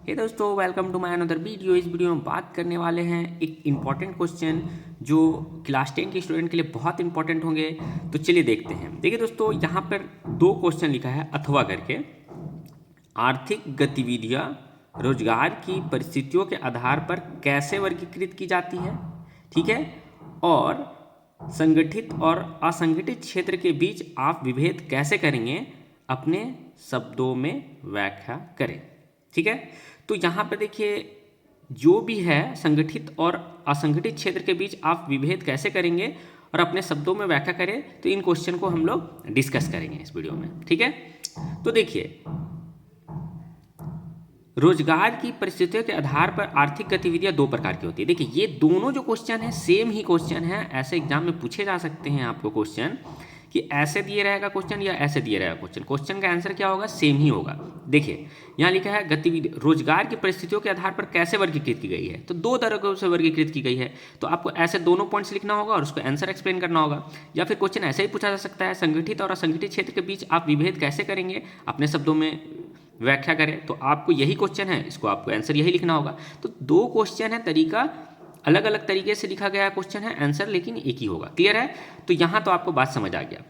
हे दोस्तों, welcome to my another video. इस video में बात करने वाले हैं एक इम्पॉर्टेंट क्वेश्चन जो क्लास 10 के स्टूडेंट के लिए बहुत इंपॉर्टेंट होंगे। तो चलिए देखते हैं। देखिए दोस्तों, यहाँ पर दो क्वेश्चन लिखा है अथवा करके। आर्थिक गतिविधियाँ रोजगार की परिस्थितियों के आधार पर कैसे वर्गीकृत की जाती है, ठीक है, और संगठित और असंगठित क्षेत्र के बीच आप विभेद कैसे करेंगे, अपने शब्दों में व्याख्या करें। ठीक है, तो यहाँ पर देखिए जो भी है संगठित और असंगठित क्षेत्र के बीच आप विभेद कैसे करेंगे और अपने शब्दों में व्याख्या करें, तो इन क्वेश्चन को हम लोग डिस्कस करेंगे इस वीडियो में। ठीक है, तो देखिए रोजगार की परिस्थितियों के आधार पर आर्थिक गतिविधियां दो प्रकार की होती है। देखिए ये दोनों जो क्वेश्चन है सेम ही क्वेश्चन है, ऐसे एग्जाम में पूछे जा सकते हैं आपको क्वेश्चन कि ऐसे दिए रहेगा क्वेश्चन या ऐसे दिए रहेगा क्वेश्चन। क्वेश्चन का आंसर क्या होगा, सेम ही होगा। देखिए यहाँ लिखा है गतिविधि रोजगार की परिस्थितियों के आधार पर कैसे वर्गीकृत की गई है, तो दो तरह से वर्गीकृत की गई है। तो आपको ऐसे दोनों पॉइंट्स लिखना होगा और उसको आंसर एक्सप्लेन करना होगा। या फिर क्वेश्चन ऐसे ही पूछा जा सकता है संगठित और असंगठित क्षेत्र के बीच आप विभेद कैसे करेंगे, अपने शब्दों में व्याख्या करें। तो आपको यही क्वेश्चन है, इसको आपको आंसर यही लिखना होगा। तो दो क्वेश्चन है, तरीका अलग अलग तरीके से लिखा गया क्वेश्चन है, आंसर लेकिन एक ही होगा। क्लियर है, तो यहाँ तो आपको बात समझ आ गया।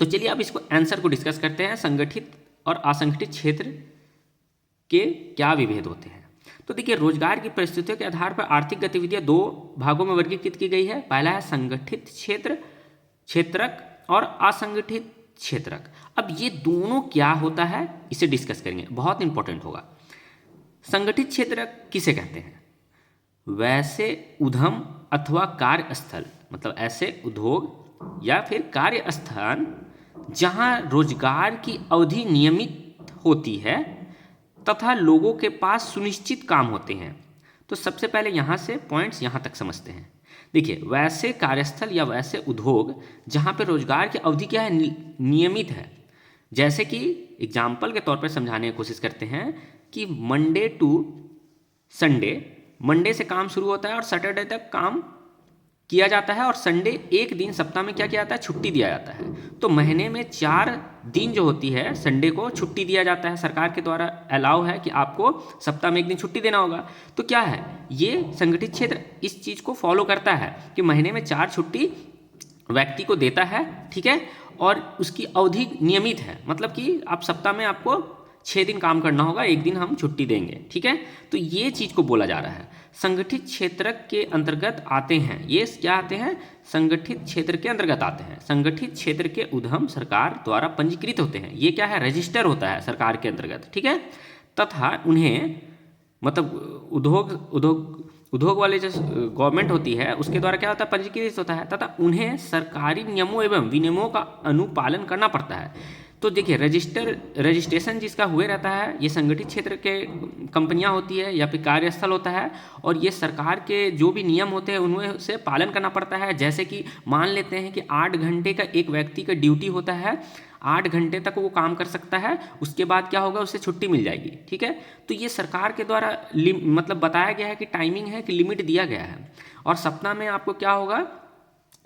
तो चलिए अब इसको आंसर को डिस्कस करते हैं। संगठित और असंगठित क्षेत्र के क्या विभेद होते हैं। तो देखिए रोजगार की परिस्थितियों के आधार पर आर्थिक गतिविधियां दो भागों में वर्गीकृत की गई है। पहला है संगठित क्षेत्र क्षेत्रक और असंगठित क्षेत्रक। अब ये दोनों क्या होता है इसे डिस्कस करेंगे, बहुत इंपॉर्टेंट होगा। संगठित क्षेत्रक किसे कहते हैं, वैसे उद्यम अथवा कार्यस्थल, मतलब ऐसे उद्योग या फिर कार्यस्थान जहां रोजगार की अवधि नियमित होती है तथा लोगों के पास सुनिश्चित काम होते हैं। तो सबसे पहले यहाँ से पॉइंट्स यहाँ तक समझते हैं। देखिए वैसे कार्यस्थल या वैसे उद्योग जहाँ पे रोजगार की अवधि क्या है, नियमित है। जैसे कि एग्जाम्पल के तौर पर समझाने की कोशिश करते हैं कि मंडे टू संडे, मंडे से काम शुरू होता है और सैटरडे तक काम किया जाता है, और संडे एक दिन सप्ताह में क्या किया जाता है, छुट्टी दिया जाता है। तो महीने में 4 दिन जो होती है संडे को छुट्टी दिया जाता है, सरकार के द्वारा अलाउ है कि आपको सप्ताह में एक दिन छुट्टी देना होगा। तो क्या है, ये संगठित क्षेत्र इस चीज़ को फॉलो करता है कि महीने में 4 छुट्टी व्यक्ति को देता है, ठीक है, और उसकी अवधि नियमित है, मतलब कि आप सप्ताह में आपको 6 दिन काम करना होगा, एक दिन हम छुट्टी देंगे। ठीक है, तो ये चीज़ को बोला जा रहा है संगठित क्षेत्र के अंतर्गत आते हैं। ये क्या आते हैं, संगठित क्षेत्र के अंतर्गत आते हैं। संगठित क्षेत्र के उद्यम सरकार द्वारा पंजीकृत होते हैं। ये क्या है, रजिस्टर होता है सरकार के अंतर्गत, ठीक है, तथा उन्हें मतलब उद्योग वाले जो गवर्नमेंट होती है उसके द्वारा क्या होता है, पंजीकृत होता है, तथा उन्हें सरकारी नियमों एवं विनियमों का अनुपालन करना पड़ता है। तो देखिए रजिस्ट्रेशन जिसका हुए रहता है, ये संगठित क्षेत्र के कंपनियां होती है या फिर कार्यस्थल होता है, और ये सरकार के जो भी नियम होते हैं उनमें से पालन करना पड़ता है। जैसे कि मान लेते हैं कि 8 घंटे का एक व्यक्ति का ड्यूटी होता है, 8 घंटे तक वो काम कर सकता है, उसके बाद क्या होगा, उसे छुट्टी मिल जाएगी। ठीक है, तो ये सरकार के द्वारा मतलब बताया गया है कि टाइमिंग है कि लिमिट दिया गया है, और सप्ताह में आपको क्या होगा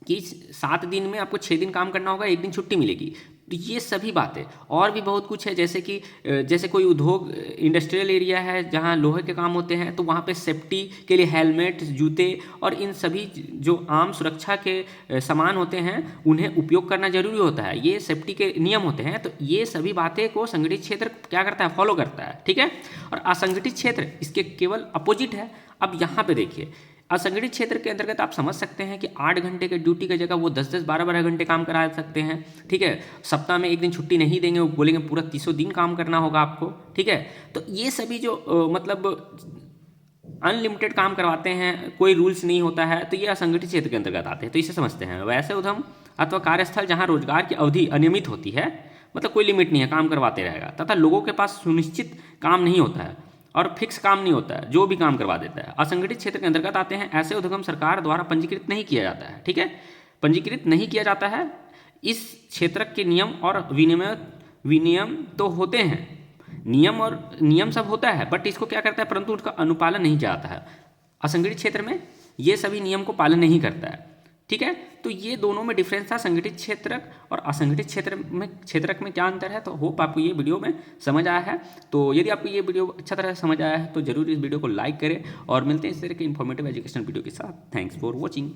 कि 7 दिन में आपको 6 दिन काम करना होगा, एक दिन छुट्टी मिलेगी। तो ये सभी बातें और भी बहुत कुछ है, जैसे कि जैसे कोई उद्योग इंडस्ट्रियल एरिया है जहाँ लोहे के काम होते हैं, तो वहाँ पे सेफ्टी के लिए हेलमेट, जूते और इन सभी जो आम सुरक्षा के सामान होते हैं उन्हें उपयोग करना जरूरी होता है। ये सेफ्टी के नियम होते हैं। तो ये सभी बातें को संगठित क्षेत्र क्या करता है, फॉलो करता है। ठीक है, और असंगठित क्षेत्र इसके केवल अपोजिट है। अब यहाँ पे देखिए असंगठित क्षेत्र के अंतर्गत आप समझ सकते हैं कि 8 घंटे के ड्यूटी की जगह वो 10-10, 12-12 घंटे काम करा सकते हैं। ठीक है, सप्ताह में एक दिन छुट्टी नहीं देंगे, वो बोलेंगे पूरा 300 दिन काम करना होगा आपको। ठीक है, तो ये सभी जो मतलब अनलिमिटेड काम करवाते हैं, कोई रूल्स नहीं होता है, तो ये असंगठित क्षेत्र के अंतर्गत आते हैं। तो इसे समझते हैं वैसे उद्यम अथवा कार्यस्थल जहाँ रोजगार की अवधि अनियमित होती है, मतलब कोई लिमिट नहीं है, काम करवाते रहेगा, तथा लोगों के पास सुनिश्चित काम नहीं होता है और फिक्स काम नहीं होता है, जो भी काम करवा देता है। असंगठित क्षेत्र के अंतर्गत आते हैं ऐसे उद्यम सरकार द्वारा पंजीकृत नहीं किया जाता है। ठीक है, पंजीकृत नहीं किया जाता है। इस क्षेत्र के नियम और विनियम तो होते हैं, नियम सब होता है, बट इसको क्या करता है, परंतु उनका अनुपालन नहीं किया जाता है। असंगठित क्षेत्र में ये सभी नियम को पालन नहीं करता है। ठीक है। तो ये दोनों में डिफरेंस था, संगठित क्षेत्रक और असंगठित क्षेत्रक में क्या अंतर है। तो होप आपको ये वीडियो में समझ आया है। तो यदि आपको ये वीडियो अच्छा तरह से समझ आया है तो जरूर इस वीडियो को लाइक करें और मिलते हैं इस तरह के इन्फॉर्मेटिव एजुकेशनल वीडियो के साथ। Thanks for watching.